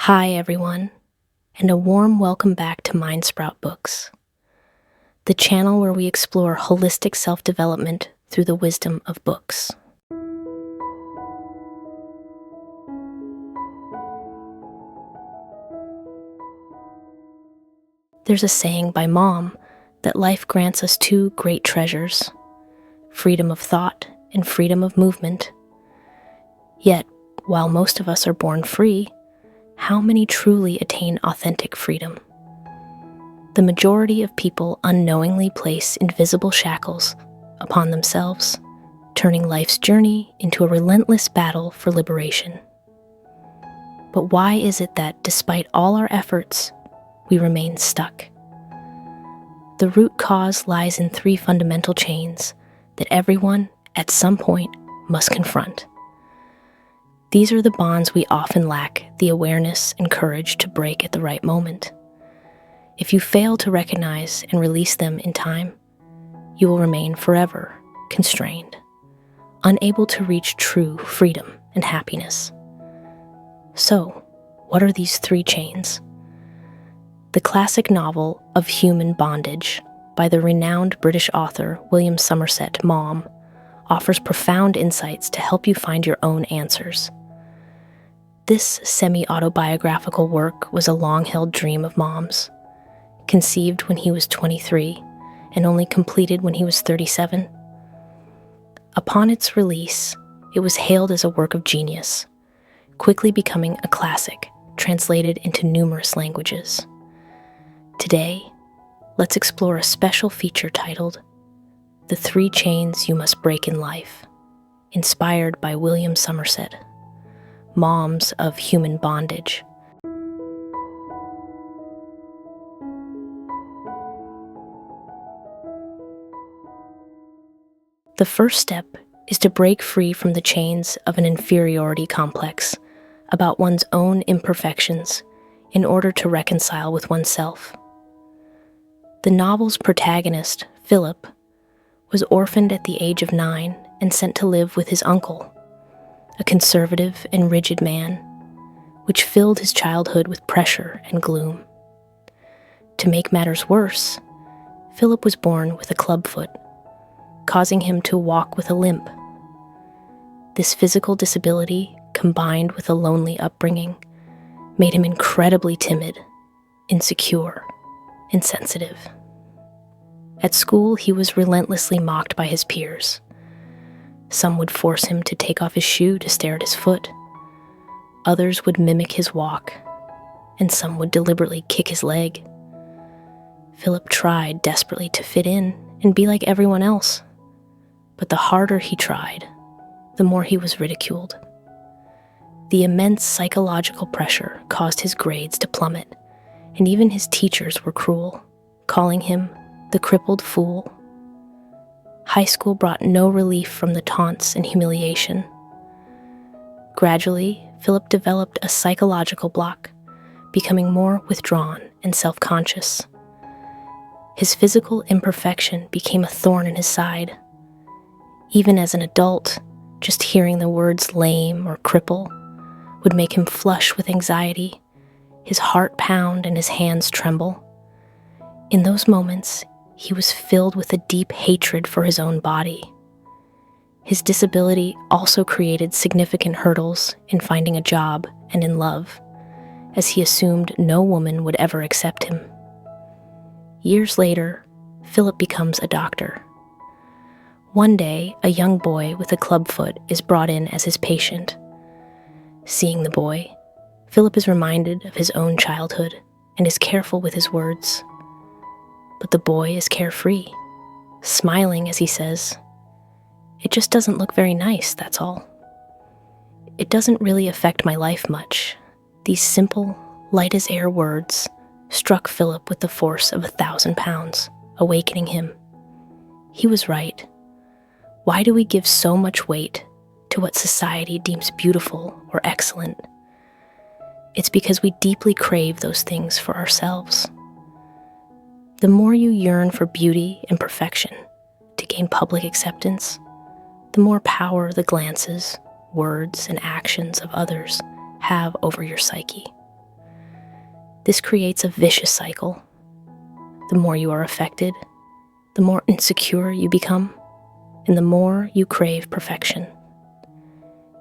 Hi, everyone, and a warm welcome back to Mindsprout Books, the channel where we explore holistic self-development through the wisdom of books. There's a saying by Maugham that life grants us two great treasures, freedom of thought and freedom of movement. Yet, while most of us are born free, how many truly attain authentic freedom? The majority of people unknowingly place invisible shackles upon themselves, turning life's journey into a relentless battle for liberation. But why is it that, despite all our efforts, we remain stuck? The root cause lies in three fundamental chains that everyone, at some point, must confront. These are the bonds we often lack the awareness and courage to break at the right moment. If you fail to recognize and release them in time, you will remain forever constrained, unable to reach true freedom and happiness. So, what are these three chains? The classic novel of Human Bondage by the renowned British author William Somerset Maugham offers profound insights to help you find your own answers. This semi-autobiographical work was a long-held dream of Maugham's, conceived when he was 23 and only completed when he was 37. Upon its release, it was hailed as a work of genius, quickly becoming a classic, translated into numerous languages. Today, let's explore a special feature titled The Three Chains You Must Break in Life, inspired by William Somerset Maugham's of Human Bondage. The first step is to break free from the chains of an inferiority complex about one's own imperfections in order to reconcile with oneself. The novel's protagonist, Philip, was orphaned at the age of 9 and sent to live with his uncle, a conservative and rigid man, which filled his childhood with pressure and gloom. To make matters worse, Philip was born with a clubfoot, causing him to walk with a limp. This physical disability, combined with a lonely upbringing, made him incredibly timid, insecure, and sensitive. At school, he was relentlessly mocked by his peers. Some would force him to take off his shoe to stare at his foot. Others would mimic his walk, and some would deliberately kick his leg. Philip tried desperately to fit in and be like everyone else, but the harder he tried, the more he was ridiculed. The immense psychological pressure caused his grades to plummet, and even his teachers were cruel, calling him the crippled fool. High school brought no relief from the taunts and humiliation. Gradually, Philip developed a psychological block, becoming more withdrawn and self-conscious. His physical imperfection became a thorn in his side. Even as an adult, just hearing the words lame or cripple would make him flush with anxiety, his heart pound and his hands tremble. In those moments, he was filled with a deep hatred for his own body. His disability also created significant hurdles in finding a job and in love, as he assumed no woman would ever accept him. Years later, Philip becomes a doctor. One day, a young boy with a clubfoot is brought in as his patient. Seeing the boy, Philip is reminded of his own childhood and is careful with his words. But the boy is carefree, smiling as he says, "It just doesn't look very nice, that's all." It doesn't really affect my life much. These simple, light-as-air words struck Philip with the force of 1,000 pounds, awakening him. He was right. Why do we give so much weight to what society deems beautiful or excellent? It's because we deeply crave those things for ourselves. The more you yearn for beauty and perfection to gain public acceptance, the more power the glances, words, and actions of others have over your psyche. This creates a vicious cycle. The more you are affected, the more insecure you become, and the more you crave perfection.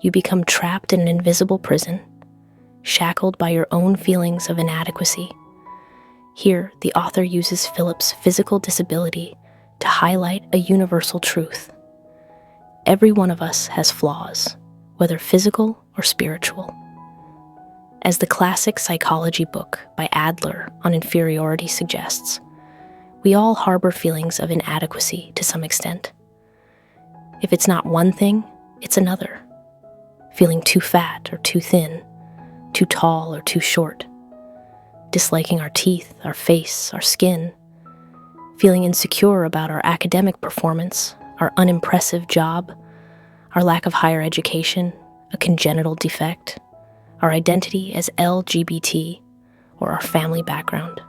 You become trapped in an invisible prison, shackled by your own feelings of inadequacy. Here, the author uses Philip's physical disability to highlight a universal truth. Every one of us has flaws, whether physical or spiritual. As the classic psychology book by Adler on inferiority suggests, we all harbor feelings of inadequacy to some extent. If it's not one thing, it's another. Feeling too fat or too thin, too tall or too short, disliking our teeth, our face, our skin, feeling insecure about our academic performance, our unimpressive job, our lack of higher education, a congenital defect, our identity as LGBT, or our family background.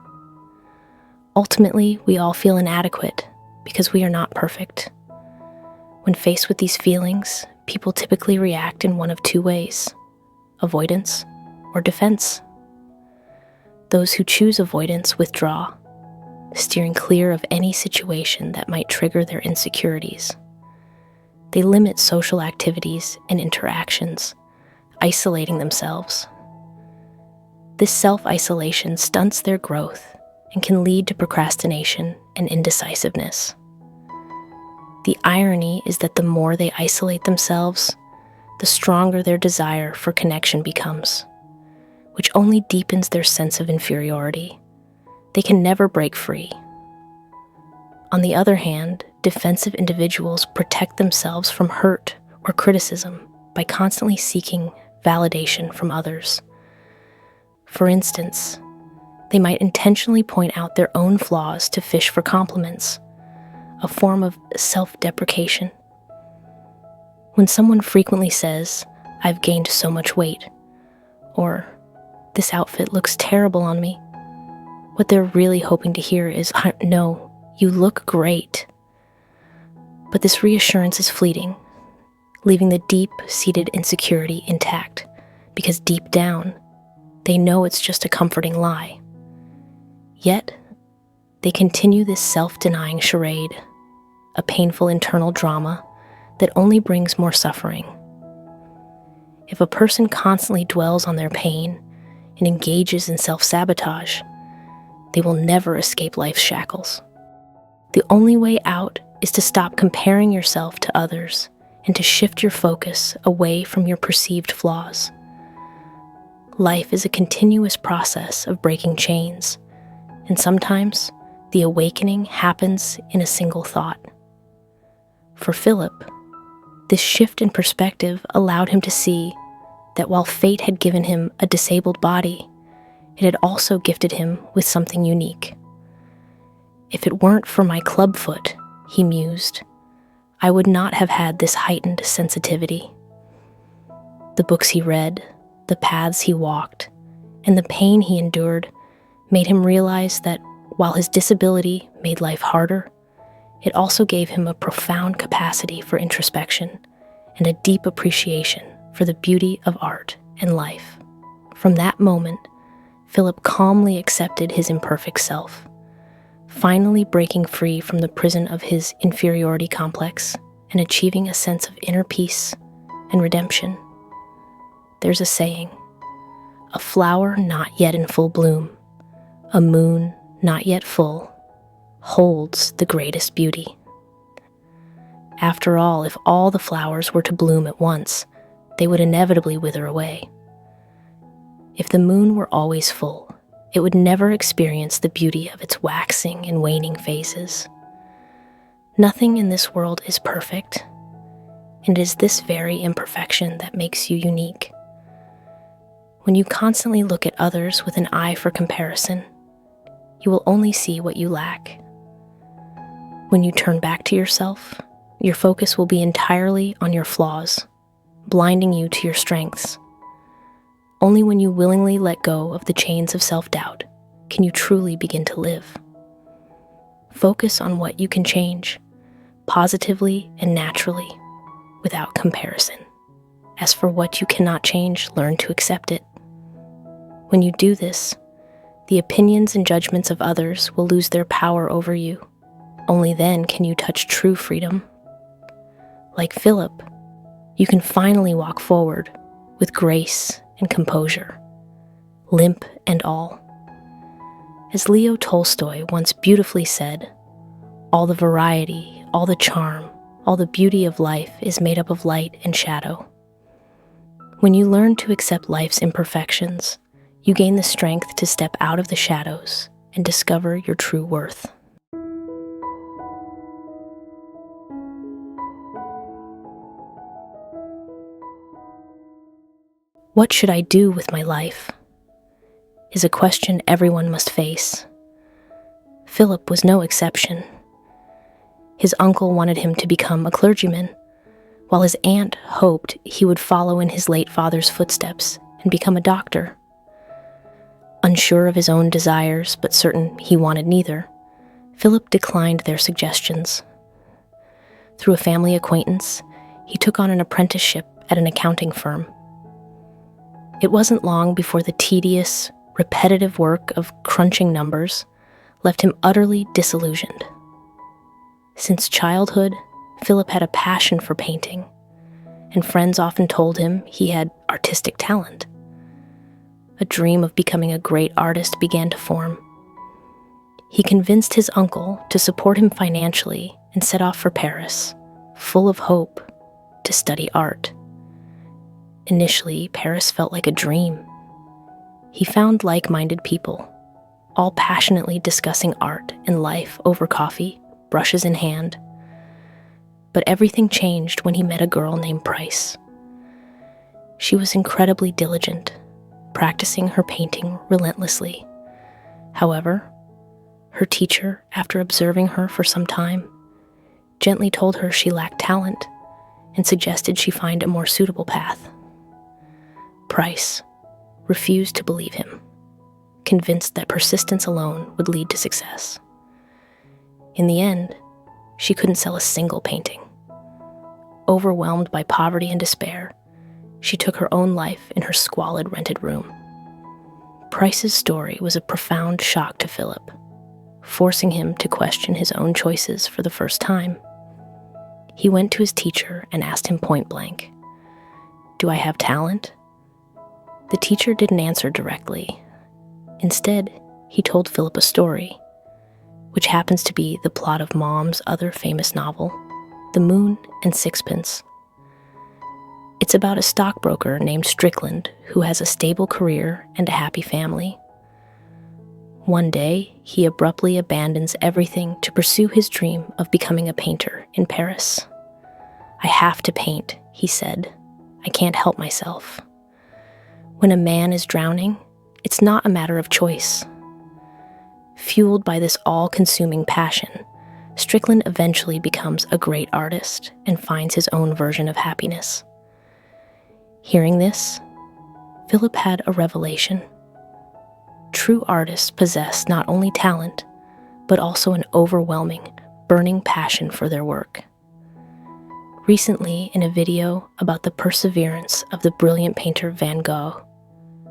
Ultimately, we all feel inadequate because we are not perfect. When faced with these feelings, people typically react in one of two ways: avoidance or defense. Those who choose avoidance withdraw, steering clear of any situation that might trigger their insecurities. They limit social activities and interactions, isolating themselves. This self-isolation stunts their growth and can lead to procrastination and indecisiveness. The irony is that the more they isolate themselves, the stronger their desire for connection becomes, which only deepens their sense of inferiority. They can never break free. On the other hand, defensive individuals protect themselves from hurt or criticism by constantly seeking validation from others. For instance, they might intentionally point out their own flaws to fish for compliments, a form of self-deprecation. When someone frequently says, "I've gained so much weight," or "This outfit looks terrible on me," what they're really hoping to hear is, "No, you look great." But this reassurance is fleeting, leaving the deep-seated insecurity intact, because deep down, they know it's just a comforting lie. Yet, they continue this self-denying charade, a painful internal drama that only brings more suffering. If a person constantly dwells on their pain and engages in self-sabotage, they will never escape life's shackles. The only way out is to stop comparing yourself to others and to shift your focus away from your perceived flaws. Life is a continuous process of breaking chains, and sometimes the awakening happens in a single thought. For Philip, this shift in perspective allowed him to see that while fate had given him a disabled body, it had also gifted him with something unique. "If it weren't for my clubfoot," he mused, "I would not have had this heightened sensitivity." The books he read, the paths he walked, and the pain he endured made him realize that while his disability made life harder, it also gave him a profound capacity for introspection and a deep appreciation for the beauty of art and life. From that moment, Philip calmly accepted his imperfect self, finally breaking free from the prison of his inferiority complex and achieving a sense of inner peace and redemption. There's a saying, "A flower not yet in full bloom, a moon not yet full, holds the greatest beauty." After all, if all the flowers were to bloom at once, they would inevitably wither away. If the moon were always full, it would never experience the beauty of its waxing and waning phases. Nothing in this world is perfect, and it is this very imperfection that makes you unique. When you constantly look at others with an eye for comparison, you will only see what you lack. When you turn back to yourself, your focus will be entirely on your flaws, blinding you to your strengths. Only when you willingly let go of the chains of self-doubt can you truly begin to live. Focus on what you can change, positively and naturally, without comparison. As for what you cannot change, learn to accept it. When you do this, The opinions and judgments of others will lose their power over you. Only then can you touch true freedom. Like Philip, you can finally walk forward with grace and composure, limp and all. As Leo Tolstoy once beautifully said, all the variety, all the charm, all the beauty of life is made up of light and shadow. When you learn to accept life's imperfections, you gain the strength to step out of the shadows and discover your true worth. What should I do with my life? Is a question everyone must face. Philip was no exception. His uncle wanted him to become a clergyman, while his aunt hoped he would follow in his late father's footsteps and become a doctor. Unsure of his own desires, but certain he wanted neither, Philip declined their suggestions. Through a family acquaintance, he took on an apprenticeship at an accounting firm. It wasn't long before the tedious, repetitive work of crunching numbers left him utterly disillusioned. Since childhood, Philip had a passion for painting, and friends often told him he had artistic talent. A dream of becoming a great artist began to form. He convinced his uncle to support him financially and set off for Paris, full of hope, to study art. Initially, Paris felt like a dream. He found like-minded people, all passionately discussing art and life over coffee, brushes in hand. But everything changed when he met a girl named Price. She was incredibly diligent, practicing her painting relentlessly. However, her teacher, after observing her for some time, gently told her she lacked talent and suggested she find a more suitable path. Price refused to believe him, convinced that persistence alone would lead to success. In the end, she couldn't sell a single painting. Overwhelmed by poverty and despair, she took her own life in her squalid rented room. Price's story was a profound shock to Philip, forcing him to question his own choices for the first time. He went to his teacher and asked him point blank, "Do I have talent?" The teacher didn't answer directly. Instead, he told Philip a story, which happens to be the plot of Maugham's other famous novel, The Moon and Sixpence. It's about a stockbroker named Strickland who has a stable career and a happy family. One day, he abruptly abandons everything to pursue his dream of becoming a painter in Paris. "I have to paint," he said. "I can't help myself." When a man is drowning, it's not a matter of choice. Fueled by this all-consuming passion, Strickland eventually becomes a great artist and finds his own version of happiness. Hearing this, Philip had a revelation. True artists possess not only talent, but also an overwhelming, burning passion for their work. Recently, in a video about the perseverance of the brilliant painter Van Gogh,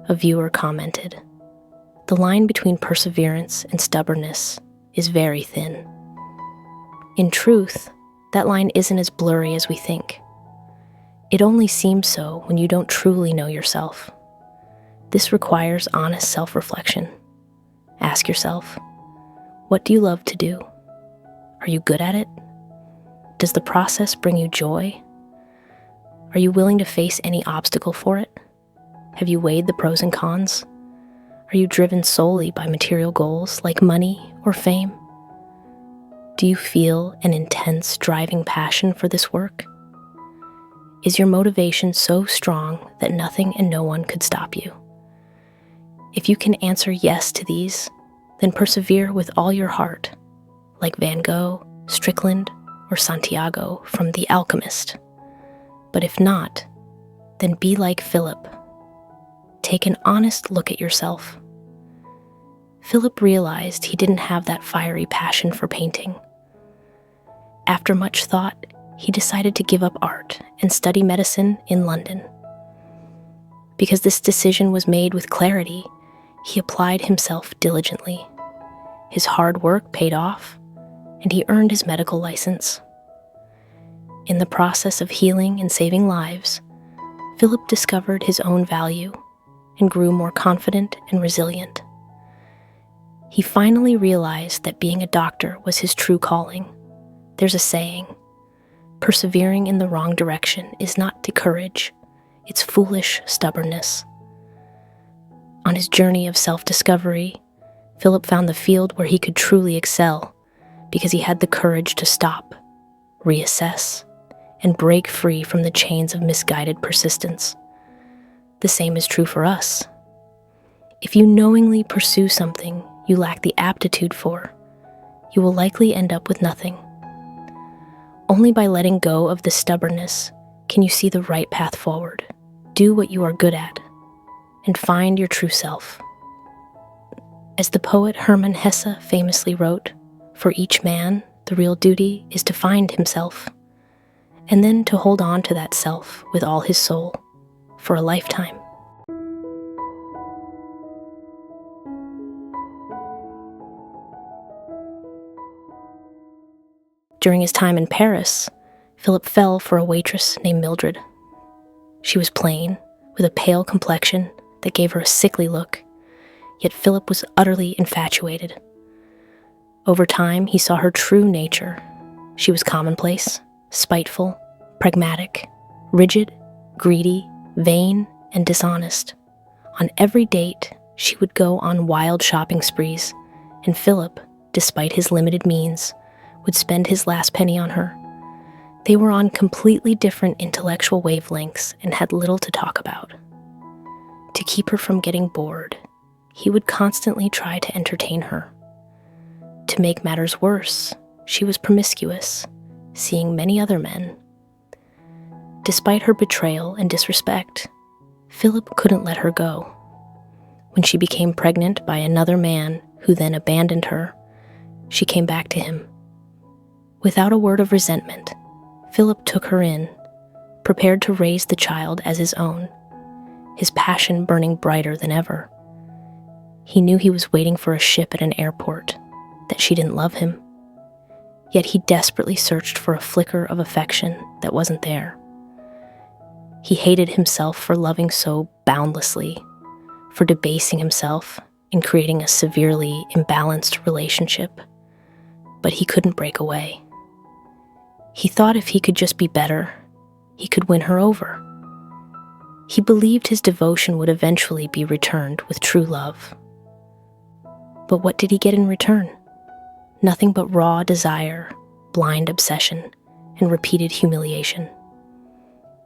a viewer commented, "The line between perseverance and stubbornness is very thin." In truth, that line isn't as blurry as we think. It only seems so when you don't truly know yourself. This requires honest self-reflection. Ask yourself, what do you love to do? Are you good at it? Does the process bring you joy? Are you willing to face any obstacle for it? Have you weighed the pros and cons? Are you driven solely by material goals like money or fame? Do you feel an intense driving passion for this work? Is your motivation so strong that nothing and no one could stop you? If you can answer yes to these, then persevere with all your heart, like Van Gogh, Strickland, or Santiago from The Alchemist. But if not, then be like Philip. Take an honest look at yourself. Philip realized he didn't have that fiery passion for painting. After much thought, he decided to give up art and study medicine in London. Because this decision was made with clarity, He applied himself diligently. His hard work paid off, and he earned his medical license. In the process of healing and saving lives, Philip discovered his own value and grew more confident and resilient. He finally realized that being a doctor was his true calling. There's a saying, persevering in the wrong direction is not courage, it's foolish stubbornness. On his journey of self-discovery, Philip found the field where he could truly excel because he had the courage to stop, reassess, and break free from the chains of misguided persistence. The same is true for us. If you knowingly pursue something you lack the aptitude for, you will likely end up with nothing. Only by letting go of the stubbornness can you see the right path forward, do what you are good at, and find your true self. As the poet Hermann Hesse famously wrote, for each man, the real duty is to find himself, and then to hold on to that self with all his soul, for a lifetime. During his time in Paris, Philip fell for a waitress named Mildred. She was plain, with a pale complexion that gave her a sickly look, yet Philip was utterly infatuated. Over time, he saw her true nature. She was commonplace, spiteful, pragmatic, rigid, greedy, vain, and dishonest. On every date, she would go on wild shopping sprees, and Philip, despite his limited means, would spend his last penny on her. They were on completely different intellectual wavelengths and had little to talk about. To keep her from getting bored, he would constantly try to entertain her. To make matters worse, she was promiscuous, seeing many other men. Despite her betrayal and disrespect, Philip couldn't let her go. When she became pregnant by another man who then abandoned her, she came back to him. Without a word of resentment, Philip took her in, prepared to raise the child as his own, his passion burning brighter than ever. He knew he was waiting for a ship at an airport, that she didn't love him. Yet he desperately searched for a flicker of affection that wasn't there. He hated himself for loving so boundlessly, for debasing himself and creating a severely imbalanced relationship. But he couldn't break away. He thought if he could just be better, he could win her over. He believed his devotion would eventually be returned with true love. But what did he get in return? Nothing but raw desire, blind obsession, and repeated humiliation.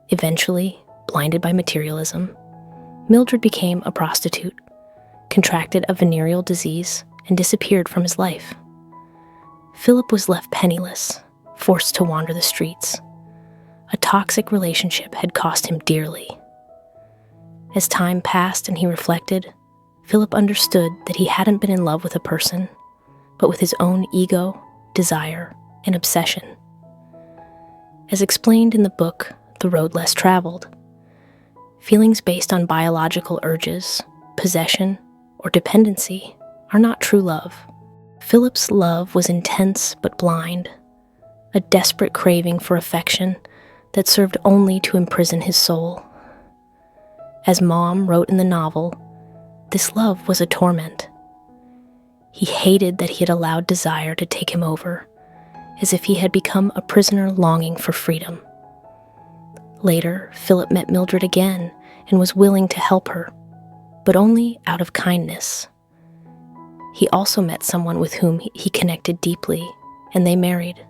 Eventually, blinded by materialism, Mildred became a prostitute, contracted a venereal disease, and disappeared from his life. Philip was left penniless, forced to wander the streets. A toxic relationship had cost him dearly. As time passed and he reflected, Philip understood that he hadn't been in love with a person, but with his own ego, desire, and obsession. As explained in the book, The Road Less Traveled, feelings based on biological urges, possession, or dependency are not true love. Philip's love was intense but blind, a desperate craving for affection that served only to imprison his soul. As Maugham wrote in the novel, this love was a torment. He hated that he had allowed desire to take him over, as if he had become a prisoner longing for freedom. Later, Philip met Mildred again and was willing to help her, but only out of kindness. He also met someone with whom he connected deeply, and they married,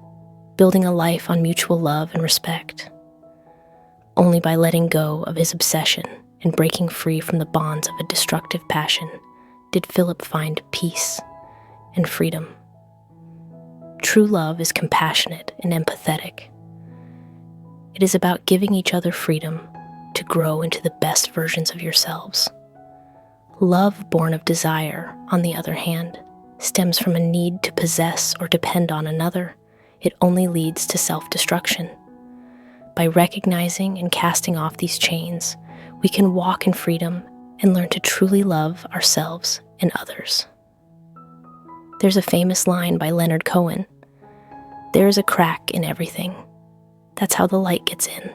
building a life on mutual love and respect. Only by letting go of his obsession and breaking free from the bonds of a destructive passion did Philip find peace and freedom. True love is compassionate and empathetic. It is about giving each other freedom to grow into the best versions of yourselves. Love born of desire, on the other hand, stems from a need to possess or depend on another. It only leads to self-destruction. By recognizing and casting off these chains, we can walk in freedom and learn to truly love ourselves and others. There's a famous line by Leonard Cohen: "There is a crack in everything. That's how the light gets in."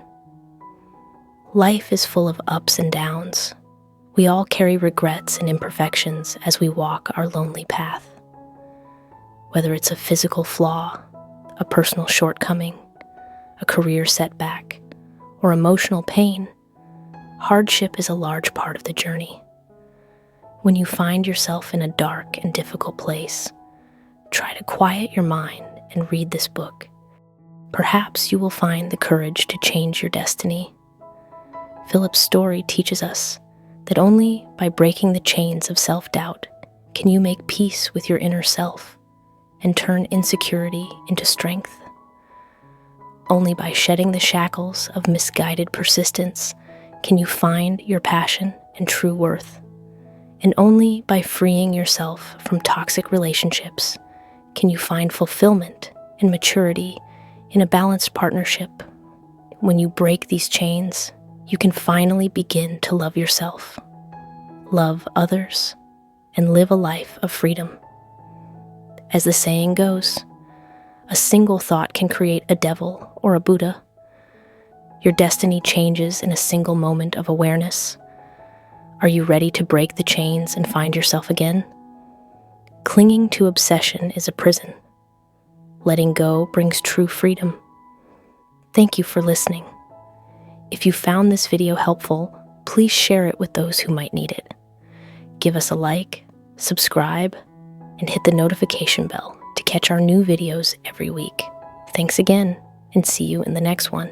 Life is full of ups and downs. We all carry regrets and imperfections as we walk our lonely path. Whether it's a physical flaw, a personal shortcoming, a career setback, or emotional pain, hardship is a large part of the journey. When you find yourself in a dark and difficult place, try to quiet your mind and read this book. Perhaps you will find the courage to change your destiny. Philip's story teaches us that only by breaking the chains of self-doubt can you make peace with your inner self and turn insecurity into strength. Only by shedding the shackles of misguided persistence can you find your passion and true worth. And only by freeing yourself from toxic relationships can you find fulfillment and maturity in a balanced partnership. When you break these chains, you can finally begin to love yourself, love others, and live a life of freedom. As the saying goes, a single thought can create a devil or a Buddha. Your destiny changes in a single moment of awareness. Are you ready to break the chains and find yourself again? Clinging to obsession is a prison. Letting go brings true freedom. Thank you for listening. If you found this video helpful, please share it with those who might need it. Give us a like, subscribe, and hit the notification bell to catch our new videos every week. Thanks again, and see you in the next one.